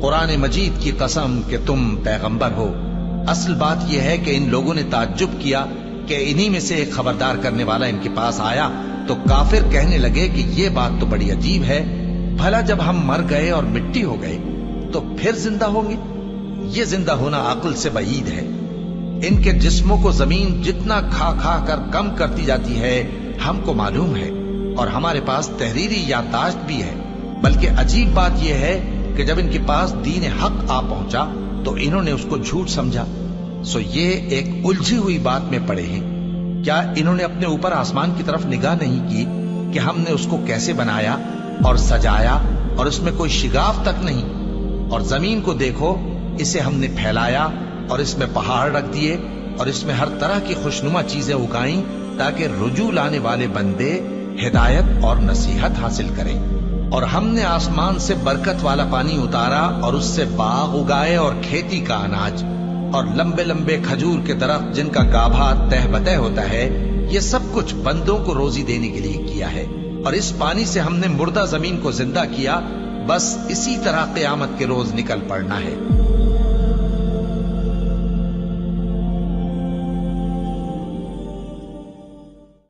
قرآن مجید کی قسم کہ تم پیغمبر ہو۔ اصل بات یہ ہے کہ ان لوگوں نے تعجب کیا کہ انہی میں سے ایک خبردار کرنے والا ان کے پاس آیا تو کافر کہنے لگے کہ یہ بات تو بڑی عجیب ہے، بھلا جب ہم مر گئے اور مٹی ہو گئے تو پھر زندہ ہوں گے؟ یہ زندہ ہونا عقل سے بعید ہے۔ ان کے جسموں کو زمین جتنا کھا کھا کر کم کرتی جاتی ہے ہم کو معلوم ہے، اور ہمارے پاس تحریری یادداشت بھی ہے۔ بلکہ عجیب بات یہ ہے کہ جب ان کے پاس دین حق آ پہنچا تو انہوں نے اس کو جھوٹ سمجھا۔ سو یہ ایک الجھی ہوئی بات میں پڑے ہیں۔ کیا انہوں نے اپنے اوپر آسمان کی طرف نگاہ نہیں کی کہ ہم نے اس کو کیسے بنایا اور سجایا اور اس میں کوئی شگاف تک نہیں؟ اور زمین کو دیکھو، اسے ہم نے پھیلایا اور اس میں پہاڑ رکھ دیے اور اس میں ہر طرح کی خوشنما چیزیں اگائیں تاکہ رجوع لانے والے بندے ہدایت اور نصیحت حاصل کریں۔ اور ہم نے آسمان سے برکت والا پانی اتارا اور اس سے باغ اگائے اور کھیتی کا اناج اور لمبے لمبے کھجور کے درخت جن کا گابھا تہ بتہ ہوتا ہے۔ یہ سب کچھ بندوں کو روزی دینے کے لیے کیا ہے۔ اور اس پانی سے ہم نے مردہ زمین کو زندہ کیا، بس اسی طرح قیامت کے روز نکل پڑنا ہے۔